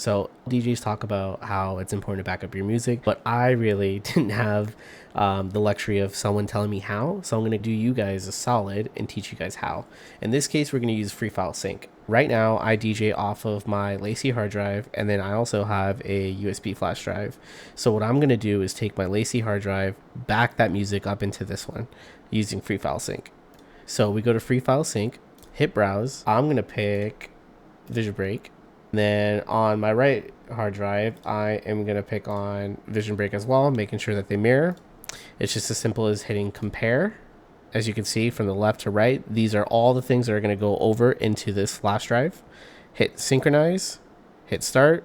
So DJs talk about how it's important to back up your music, but I really didn't have the luxury of someone telling me how. So I'm going to do you guys a solid and teach you guys how. In this case, we're going to use Free File Sync. Right now, I DJ off of my LaCie hard drive, and then I also have a USB flash drive. So what I'm going to do is take my LaCie hard drive, back that music up into this one using Free File Sync. So we go to Free File Sync, hit browse. I'm going to pick Vision Break. Then on my right hard drive, I am going to pick on Vision Break as well, making sure that they mirror. It's just as simple as hitting compare. As you can see from the left to right, these are all the things that are going to go over into this flash drive. Hit synchronize, hit start,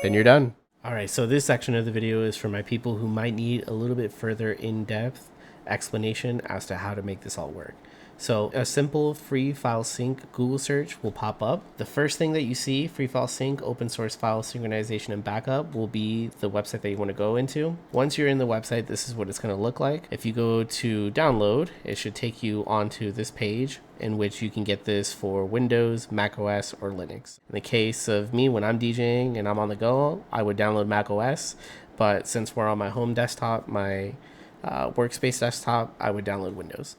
then you're done. All right, so this section of the video is for my people who might need a little bit further in-depth explanation as to how to make this all work. So a simple Free File Sync Google search will pop up. The first thing that you see, Free File Sync, open source file synchronization and backup, will be the website that you want to go into. Once you're in the website, this is what it's going to look like. If you go to download, it should take you onto this page in which you can get this for Windows, Mac OS, or Linux. In the case of me, when I'm DJing and I'm on the go, I would download Mac OS, but since we're on my home desktop, my workspace desktop, I would download Windows.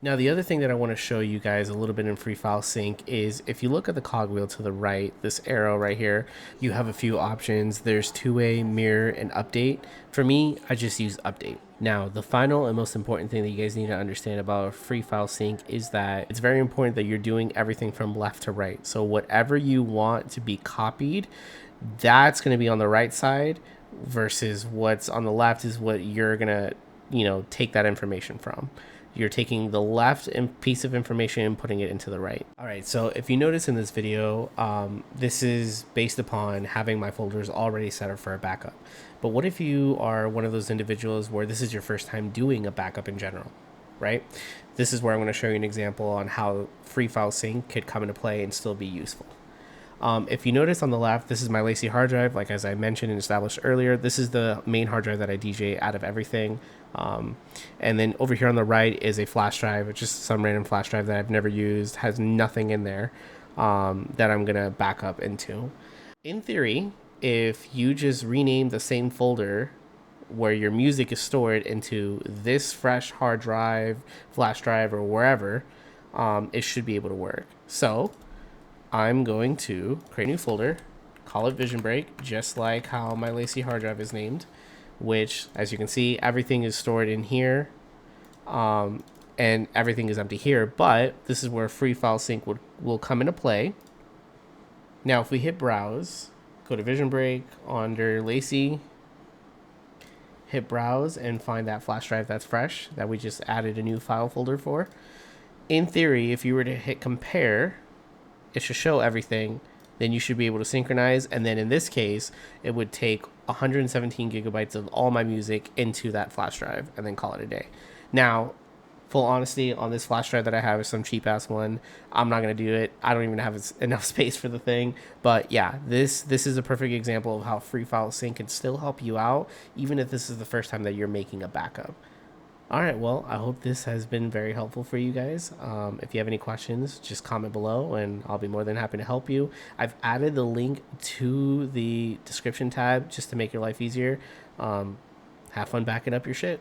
Now, the other thing that I want to show you guys a little bit in Free File Sync is if you look at the cogwheel to the right, this arrow right here, you have a few options. There's two-way, mirror, and update. For me, I just use update. Now, the final and most important thing that you guys need to understand about Free File Sync is that it's very important that you're doing everything from left to right. So whatever you want to be copied, that's going to be on the right side versus what's on the left is what you're going to, take that information from. You're taking the left piece of information and putting it into the right. All right, so if you notice in this video, this is based upon having my folders already set up for a backup. But what if you are one of those individuals where this is your first time doing a backup in general, right? This is where I'm going to show you an example on how Free File Sync could come into play and still be useful. If you notice on the left, this is my LaCie hard drive. Like as I mentioned and established earlier, this is the main hard drive that I DJ out of everything. And then over here on the right is a flash drive, just some random flash drive that I've never used, has nothing in there that I'm gonna back up into. In theory, if you just rename the same folder where your music is stored into this fresh hard drive, flash drive, or wherever, it should be able to work. So I'm going to create a new folder, call it Vision Break, just like how my LaCie hard drive is named, which, as you can see, everything is stored in here, and everything is empty here, but this is where Free File Sync will come into play. Now, if we hit Browse, go to Vision Break under LaCie, hit Browse, and find that flash drive that's fresh, that we just added a new file folder for. In theory, if you were to hit Compare, it should show everything, then you should be able to synchronize, and then in this case it would take 117 gigabytes of all my music into that flash drive and then call it a day. Now, full honesty, on this flash drive that I have is some cheap ass one. I'm not going to do it. I don't even have enough space for the thing. But yeah, this is a perfect example of how Free File Sync can still help you out even if this is the first time that you're making a backup. All right, well, I hope this has been very helpful for you guys. If you have any questions, just comment below and I'll be more than happy to help you. I've added the link to the description tab just to make your life easier. Have fun backing up your shit.